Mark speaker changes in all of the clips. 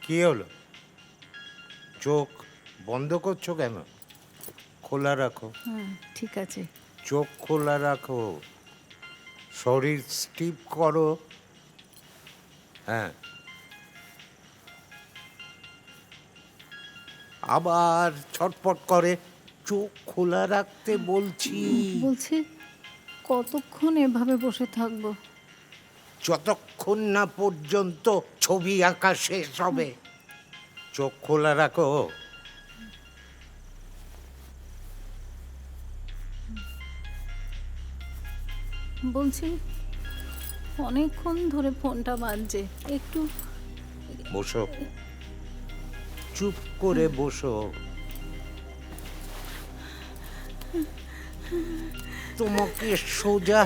Speaker 1: কি হলো? চোখ বন্ধ করছো কেন? খোলা রাখো।
Speaker 2: হ্যাঁ, ঠিক আছে।
Speaker 1: চোখ খোলা রাখো, শরীর স্টিপ করো। হ্যাঁ, আবার ছটপট করে। চোখ খোলা রাখতে বলছি।
Speaker 2: বলছি কতক্ষণ এভাবে বসে থাকবো?
Speaker 1: যতক্ষণ না পর্যন্ত ছবি আঁকা শেষ হবে। চোখ খোলা রাখো।
Speaker 2: বলছি অনেকক্ষণ ধরে ফোনটা বাজছে, একটু
Speaker 1: বসো, চুপ করে বসো। তোমাকে সোজা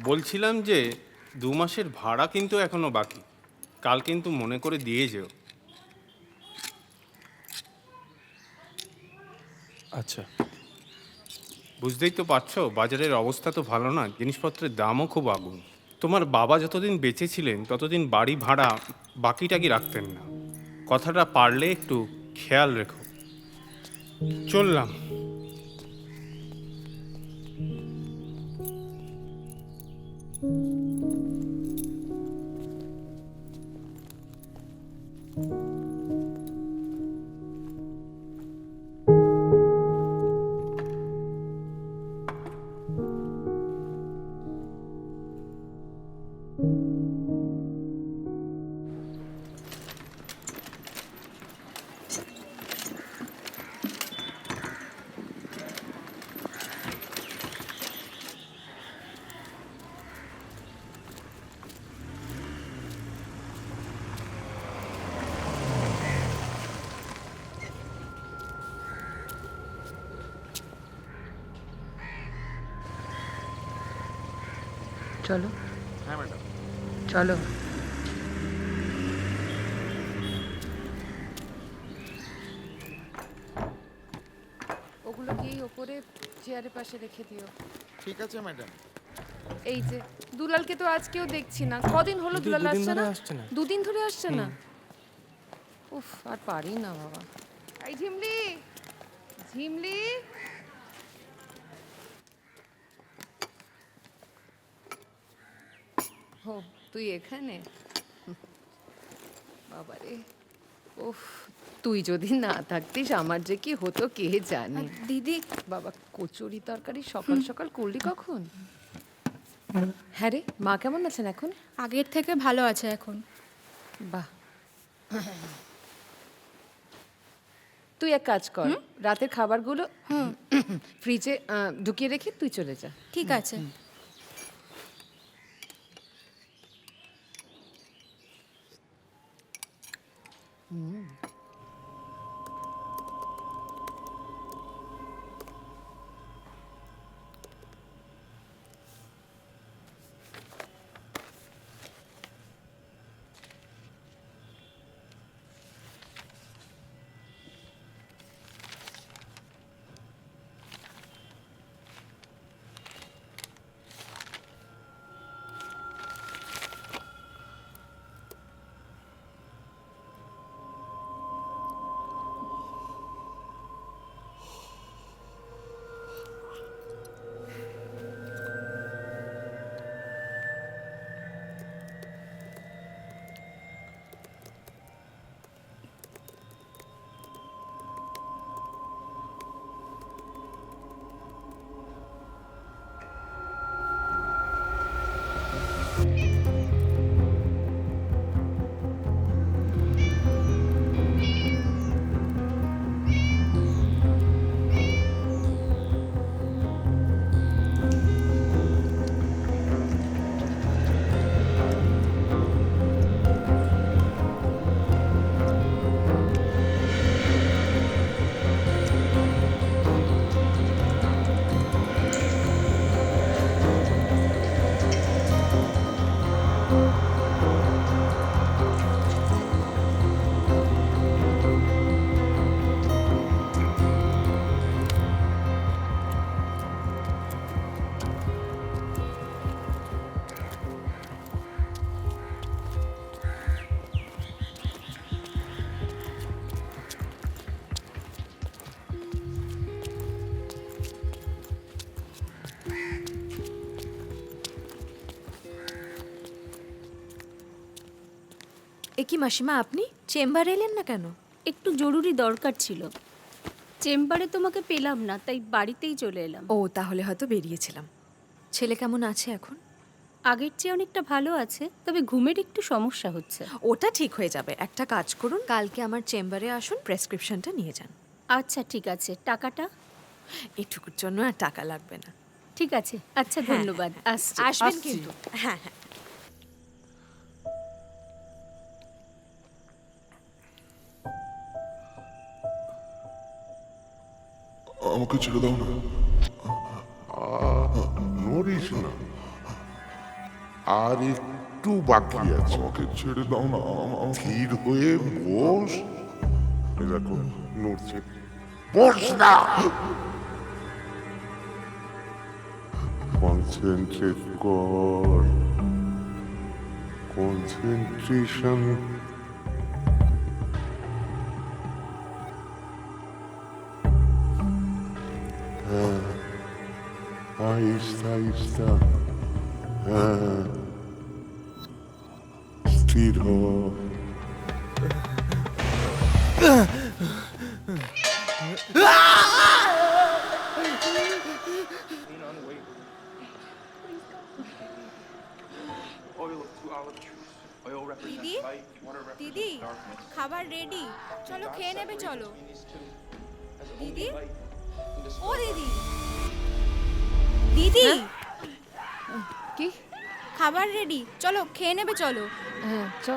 Speaker 3: বলছিলাম যে 2 মাসের ভাড়া কিন্তু এখনো বাকি। কাল কিন্তু মনে করে দিয়ে যেও।
Speaker 4: আচ্ছা।
Speaker 3: বুঝতেই তো পারছো বাজারের অবস্থা তো ভালো না, জিনিসপত্রের দামও খুব আগুন। তোমার বাবা যতদিন বেঁচে ছিলেন ততদিন বাড়ি ভাড়া বাকিটাকি রাখতেন না। কথাটা পারলে একটু খেয়াল রেখো। চললাম।
Speaker 5: চলো।
Speaker 4: হ্যাঁ ম্যাডাম।
Speaker 5: চলো।
Speaker 6: ওগুলো গিয়ে ওপরে চেয়ারের পাশে রেখে দিও।
Speaker 4: ঠিক আছে ম্যাডাম।
Speaker 6: এই যে দুলালকে তো আজকেও দেখছি না, কদিন হলো দুলাল আসছে না? দুদিন ধরে আসছে না। উফ, আর পারি না বাবা। এই ঝিমলি, ঝিমলি, ও তুই এখানে? বাবারে, উফ, তুই যদি না থাকতিস আমার যে কি হতো কে জানে।
Speaker 5: দিদি
Speaker 6: বাবা, কচুরি তরকারি সকাল সকাল করলি কখন? হ্যাঁ রে, মা কেমন আছেন এখন?
Speaker 5: আগের থেকে ভালো আছে এখন।
Speaker 6: বাহ, তুই এক কাজ কর, রাতের খাবারগুলো ফ্রিজে ঢুকিয়ে রেখে তুই চলে যা।
Speaker 5: ঠিক আছে।
Speaker 7: এ কি মাসিমা, আপনি চেম্বারে এলেন না কেন?
Speaker 8: একটু জরুরি দরকার ছিল, চেম্বারে তোমাকে পেলাম না, তাই বাড়িতেই চলে এলাম।
Speaker 7: ও, তাহলে হয়তো বেরিয়েছিলাম। ছেলে কেমন আছে এখন?
Speaker 8: আগের চেয়ে অনেকটা ভালো আছে, তবে ঘুমের একটু সমস্যা হচ্ছে।
Speaker 7: ওটা ঠিক হয়ে যাবে। একটা কাজ করুন, কালকে আমার চেম্বারে আসুন, প্রেসক্রিপশনটা নিয়ে যান।
Speaker 8: আচ্ছা ঠিক আছে, টাকাটা?
Speaker 7: এটুকুর জন্য আর টাকা লাগবে না।
Speaker 8: ঠিক আছে, আচ্ছা ধন্যবাদ, আসছি।
Speaker 7: আসবেন কিন্তু। হ্যাঁ হ্যাঁ।
Speaker 9: আমাকে ছেড়ে দাও না।
Speaker 10: নড়িস না, আর একটু বাকি আছে।
Speaker 9: আমাকে ছেড়ে দাও না।
Speaker 10: স্থির হয়ে বস। এই দেখো, নড়ছে। বস না। কনসেন্ট্রেট কর, কনসেন্ট্রেশন। হ্যাঁ, আহিস্তা আহিস্তা। হ্যাঁ, স্থির হ।
Speaker 5: দিদি দিদি খাবার রেডি, চলো খেয়ে নেবে। চলো দিদি। ও দিদি, দিদি
Speaker 6: কি?
Speaker 5: খাবার রেডি, চলো খেয়ে নেবে। চলো।
Speaker 6: হ্যাঁ চ।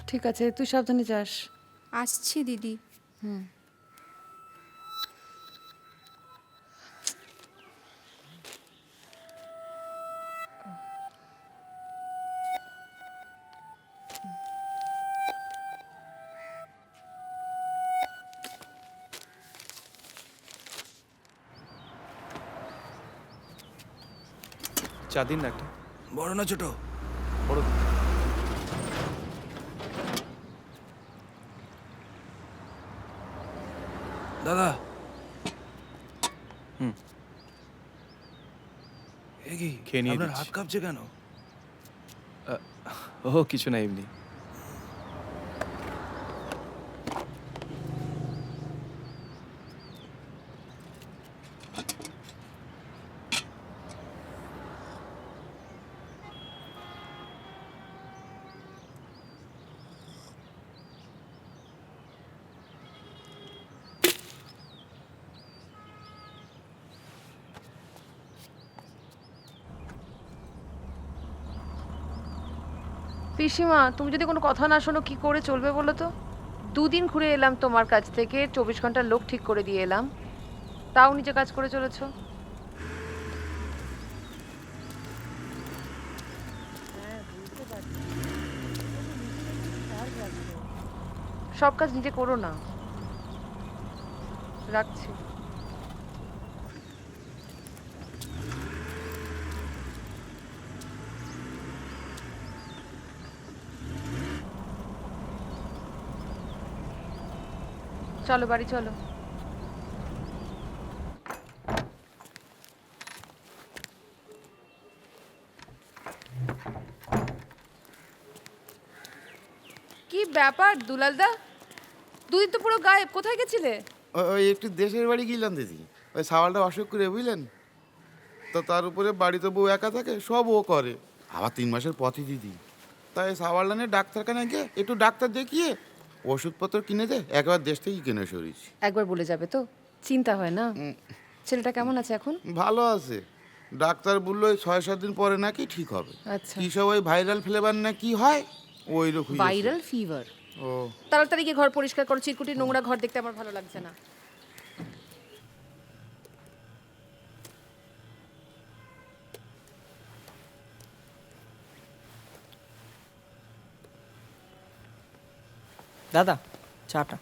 Speaker 6: ঠিক আছে, তুই সাবধানে যাস।
Speaker 5: আসছি দিদি।
Speaker 4: চা দিন না একটা।
Speaker 1: বড় না ছোট?
Speaker 4: বড় দিন।
Speaker 1: দাদা
Speaker 4: খেয়ে নিয়ে
Speaker 1: আপনার
Speaker 4: দিচ্ছি।
Speaker 1: হাত কাঁপছে কেন?
Speaker 4: ও কিছু না, এমনি।
Speaker 6: পিসিমা, তুমি যদি কোনো কথা না শোনো কি করে চলবে বলো তো? 2 দিন ঘুরে এলাম তোমার কাছ থেকে, 24 ঘন্টার লোক ঠিক করে দিয়ে এলাম, তাও নিজে কাজ করে চলেছো। সব কাজ নিজে করো না। রাখছি। চলো বাড়ি চলো। কি ব্যাপার দুলালদা, 2 দিন তো পুরো গায়েব, কোথায় গেছিলে?
Speaker 11: ওই একটু দেশের বাড়ি গেলাম দিদি। ওই সাওয়ালটা অসুখ করে, বুঝলেন তো, তার উপরে বাড়িতে বউ একা থাকে, সব ও করে। আবার 3 মাসের পথই দিদি। তাই সাওয়ালটা নিয়ে ডাক্তারখানায় গিয়ে একটু ডাক্তার দেখিয়ে ওষুধপত্র কিনে দে, একবার দেশ থেকেই কিনে সরিয়েছি।
Speaker 6: একবার বলে যাবে তো, চিন্তা হয় না? ছেলেটা কেমন আছে এখন?
Speaker 11: ভালো আছে, ডাক্তার বললো 6-7 দিন পরে নাকি ঠিক হবে।
Speaker 6: আচ্ছা,
Speaker 11: কি সব ওই ভাইরাল ফ্লেভার না কি হয় ওই রকম।
Speaker 6: Viral fever.
Speaker 11: ও
Speaker 6: তাড়াতাড়ি গিয়ে ঘর পরিষ্কার করো, চিরকুটি নোংরা ঘর দেখতে আমার ভালো লাগছে না।
Speaker 12: দাদা চাটা।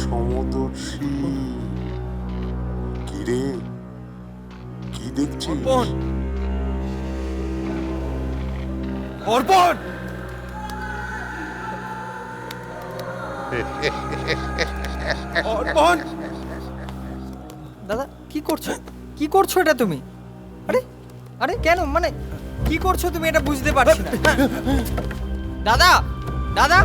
Speaker 10: সমদর্শী কিরে, কি দেখছিস?
Speaker 1: অর্পণ! অর্পণ!
Speaker 12: দাদা কি করছো, কি করছো এটা তুমি? আরে আরে কেন, মানে কি করছো তুমি, এটা বুঝতে পারছি না। দাদা দাদা